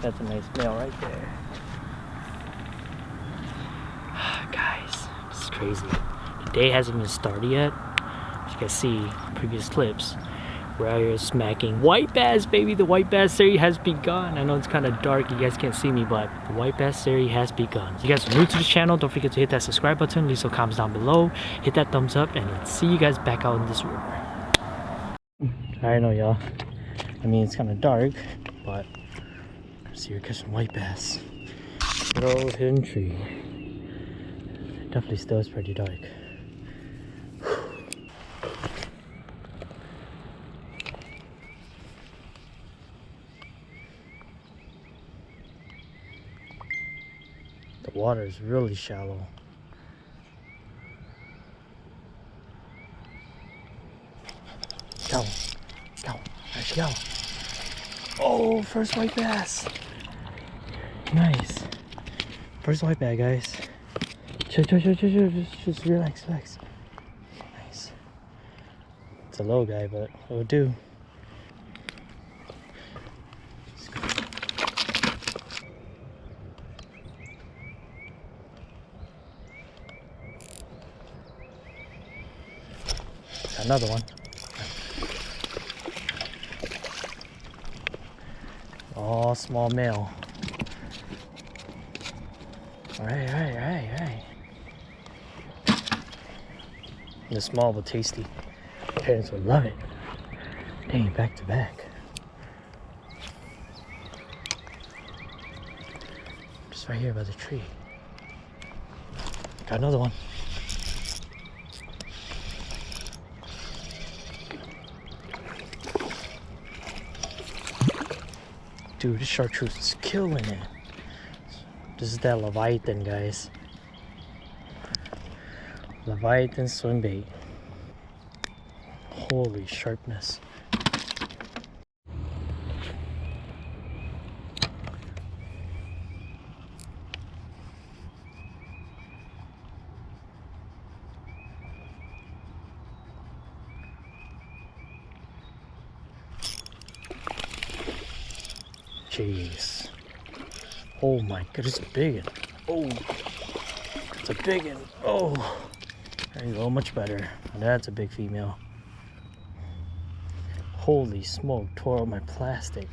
That's a nice male right there. Guys, this is crazy. The day hasn't even started yet. As you can see, previous clips, we're out here smacking white bass, baby. The white bass series has begun. I know it's kind of dark, you guys can't see me, but the white bass series has begun. If you guys are new to the channel, don't forget to hit that subscribe button, leave some comments down below, hit that thumbs up, and let's see you guys back out in this river. I know, y'all. I mean, it's kind of dark, but see, you're catching white bass. Little hidden tree. Definitely still is pretty dark. The water is really shallow. Go, go, let's go. Oh, first white bass. Nice. First white bass, guys. Chill, chill, chill, chill, chill. Just relax, relax. Nice. It's a low guy, but it'll do. Another one. Oh, small male. Alright, alright, alright, alright. The small but tasty. Parents would love it. Dang, back to back. Just right here by the tree. Got another one. Dude, this chartreuse is killing it. This is that Livyathan, guys. Livyathan Swimbait. Holy sharpness. Jeez. Oh my god, it's a big one. Oh, it's a big one. Oh, there you go, much better. That's a big female. Holy smoke, tore up my plastic.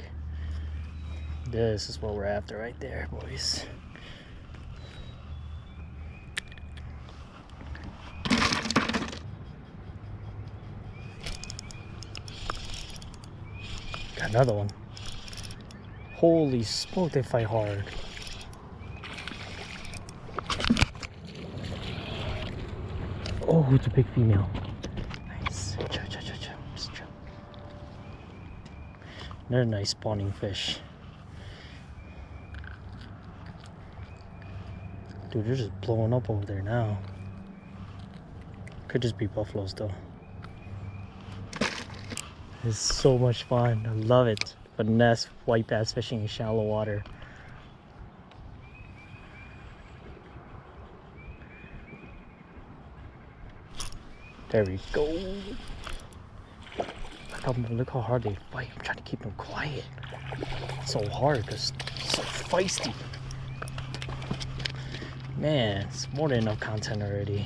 This is what we're after right there, boys. Got another one. Holy smoke, they fight hard. Oh, it's a big female. Nice. Chill, chill, chill, chill. Just chill. Another nice spawning fish. Dude, they're just blowing up over there now. Could just be buffaloes though. It's so much fun. I love it. Finesse white bass fishing in shallow water. There we go. Look how hard they fight. I'm trying to keep them quiet. It's so hard because it's so feisty. Man, it's more than enough content already.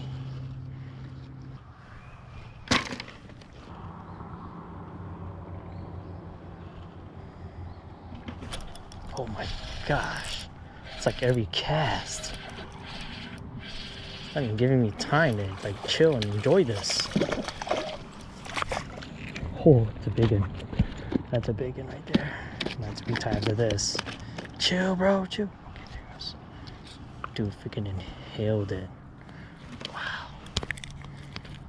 Oh my gosh, it's like every cast. It's not even giving me time to like chill and enjoy this. Oh, it's a big one. That's a big one right there. That's me tired to this. Chill, bro, chill. Okay, there it goes. Dude, freaking inhaled it. Wow.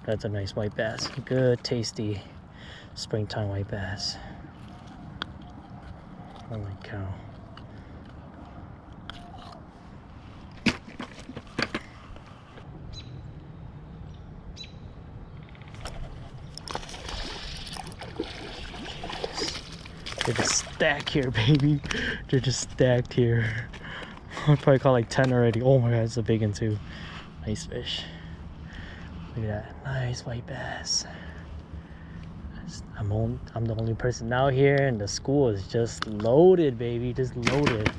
That's a nice white bass. Good, tasty springtime white bass. Holy cow. They're just stacked here, baby. They're just stacked here. I'd probably caught like 10 already. Oh my god, it's a big one too. Nice fish. Look at that. Nice white bass. I'm the only person out here, and the school is just loaded, baby, just loaded.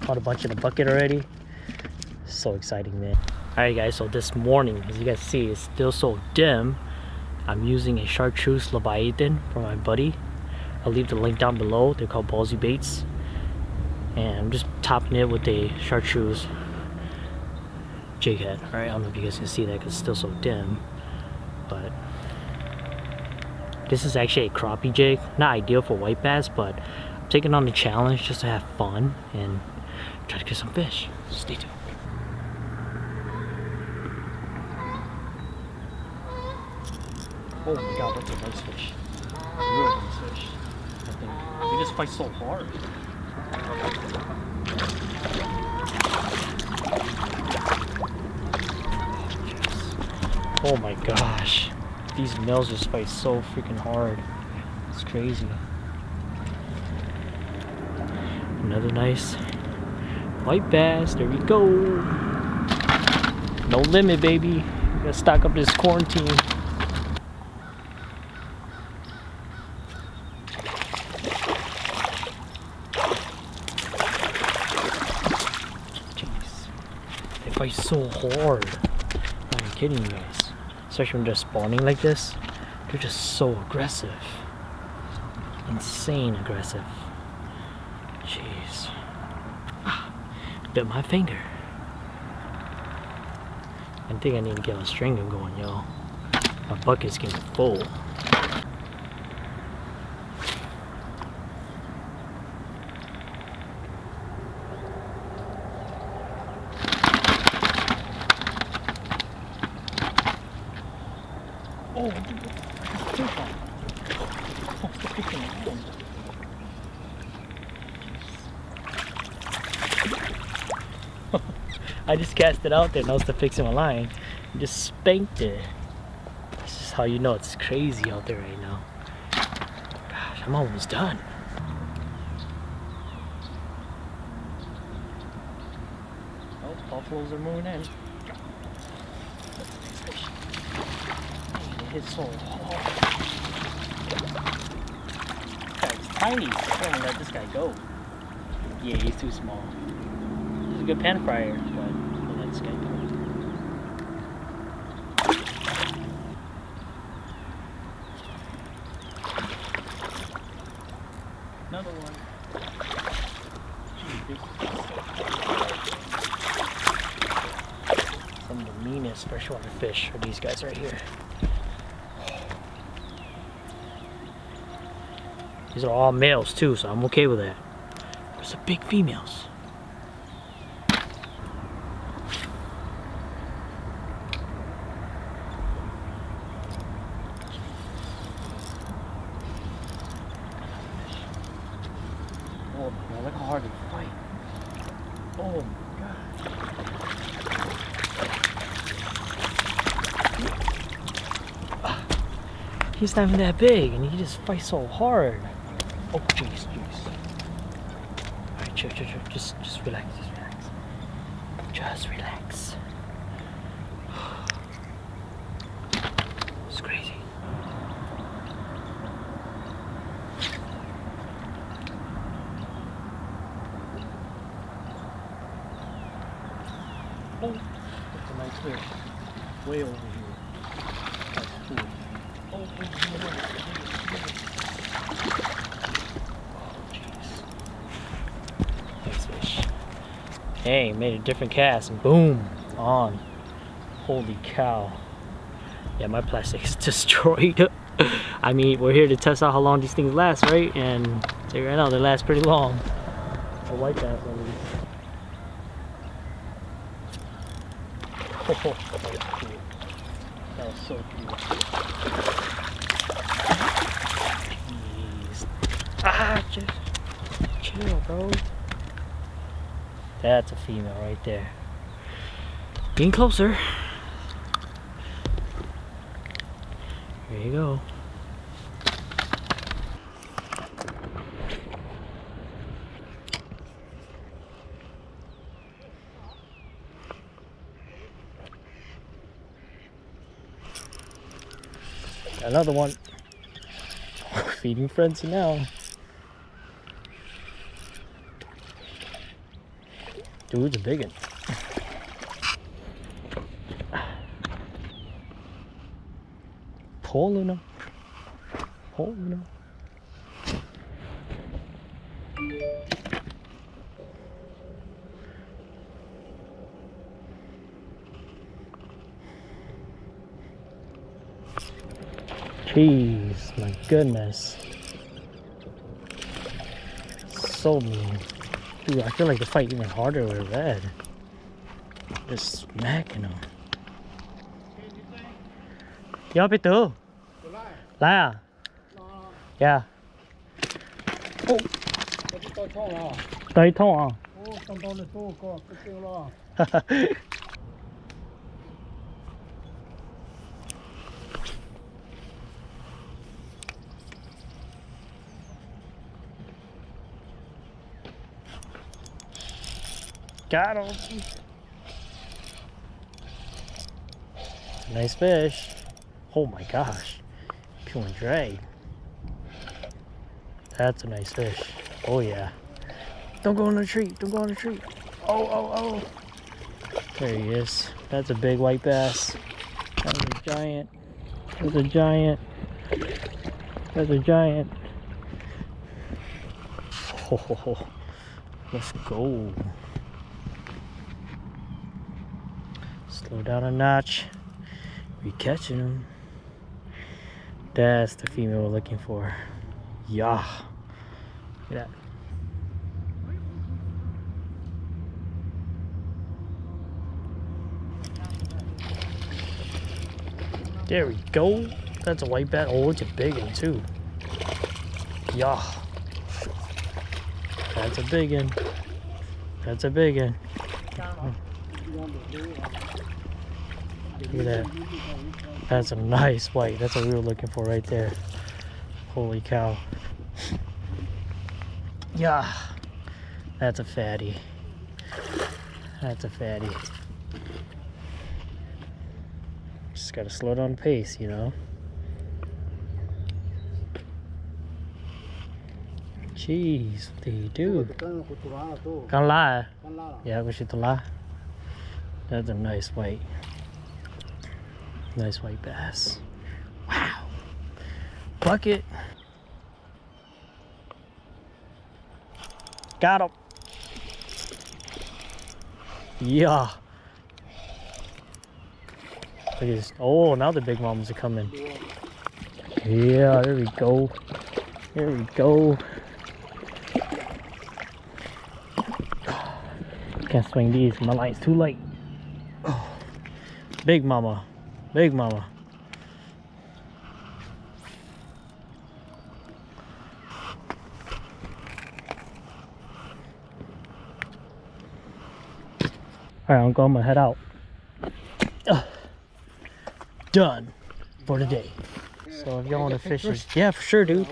Caught a bunch in the bucket already. So exciting, man. All right, guys. So this morning, as you guys see, it's still so dim. I'm using a chartreuse Livyathan from my buddy. I'll leave the link down below. They're called ballsy baits, and I'm just topping it with a chartreuse jig head. All right, I don't know if you guys can see that because it's still so dim, but this is actually a crappie jig. Not ideal for white bass, but I'm taking on the challenge just to have fun and try to get some fish. Stay tuned. Oh my god, that's a nice fish. A real nice fish. I think they just fight so hard. Oh my gosh. These males just fight so freaking hard. It's crazy. Another nice white bass. There we go. No limit, baby. Gotta stock up this quarantine. They fight so hard. I'm not kidding you guys. Especially when they're spawning like this. They're just so aggressive. Insane aggressive. Jeez. Bit my finger. I think I need to get a stringer going, yo. My bucket's getting full. Oh, I just cast it out there and I was fixing my line. And just spanked it. This is how you know it's crazy out there right now. Gosh, I'm almost done. Oh, buffaloes are moving in. It hit so hard. This guy's tiny. I'm gonna let this guy go. Yeah, he's too small. He's a good pan fryer, but I'm gonna let this guy go. Another one. Some of the meanest freshwater fish are these guys right here. These are all males too, so I'm okay with that. There's some big females. Oh my god, look how hard they fight. Oh my god. He's not even that big and he just fights so hard. Oh jeez, jeez. Alright, chill. Just relax, Just relax. It's crazy. Oh, that's a nice fish. Way over here. That's cool. Oh, jeez. Nice fish. Hey, made a different cast and boom, on. Holy cow. Yeah, my plastic is destroyed. I mean, we're here to test out how long these things last, right? And say right now, they last pretty long. A white bass at least. Oh, that was cool. That was so cool. Jeez. Ah, just chill, bro. That's a female right there. Getting closer. There you go. Another one. Feeding frenzy now. Dude's a big one. Pulling him. Pulling him. Jeez, my goodness. So mean. Dude, I feel like the fight even harder with red. Just smacking him. Yo, Pitu. Lai à? Yeah. Oh. Tay thông à? Got him. Nice fish. Oh my gosh. Pulling drag. That's a nice fish. Oh yeah. Don't go on the tree. Don't go on the tree. Oh. There he is. That's a big white bass. That's a giant. That's a giant. That's a giant. Oh, let's go. Slow down a notch. We catching him. That's the female we're looking for. Yeah. Look at that. There we go. That's a white bass. Oh, it's a big one too. Yeah. That's a big one. That's a big one. Look at that. That's a nice white. That's what we were looking for right there. Holy cow. Yeah. That's a fatty. That's a fatty. Just gotta slow down the pace, you know. Jeez, what did he do? Can lie. Yeah, we should lie. That's a nice white. Nice white bass. Wow. Bucket. Got him. Yeah. Look at this. Oh, now the big mamas are coming. Yeah, there we go. There we go. Can't swing these. My line's too light. Oh. Big mama. Big mama. Alright, I'm gonna head out. Done for the day. So if y'all want to fish, yeah, for sure, dude.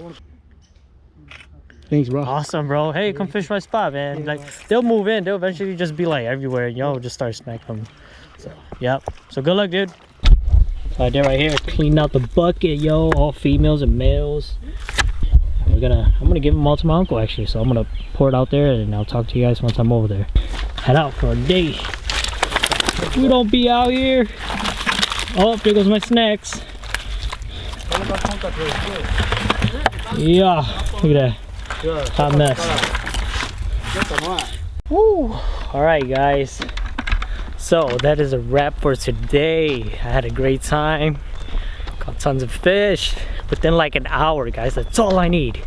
Thanks, bro. Awesome, bro. Hey, come fish my spot, man. Like, they'll move in. They'll eventually just be like everywhere. Y'all just start smacking them. So, yep. So good luck, dude. Alright, they're right here. Cleaning out the bucket, yo. All females and males. I'm gonna give them all to my uncle, actually. So I'm gonna pour it out there, and I'll talk to you guys once I'm over there. Head out for a day. We don't be out here. Oh, there goes my snacks. Yeah, look at that. Hot mess. Woo. Alright, guys. So that is a wrap for today. I had a great time. Caught tons of fish within like an hour, guys. That's all I need.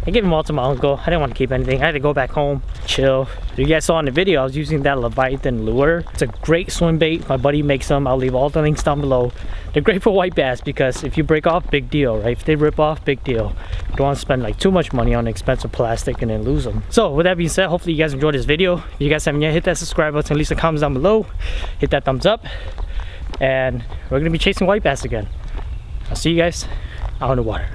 I gave them all to my uncle. I didn't want to keep anything. I had to go back home, chill. You guys saw in the video, I was using that Livyathan lure. It's a great swim bait. My buddy makes them. I'll leave all the links down below. They're great for white bass because if you break off, big deal, right? If they rip off, big deal. You don't want to spend like too much money on expensive plastic and then lose them. So with that being said, hopefully you guys enjoyed this video. If you guys haven't yet, hit that subscribe button, leave some comments down below. Hit that thumbs up. And we're going to be chasing white bass again. I'll see you guys out in the water.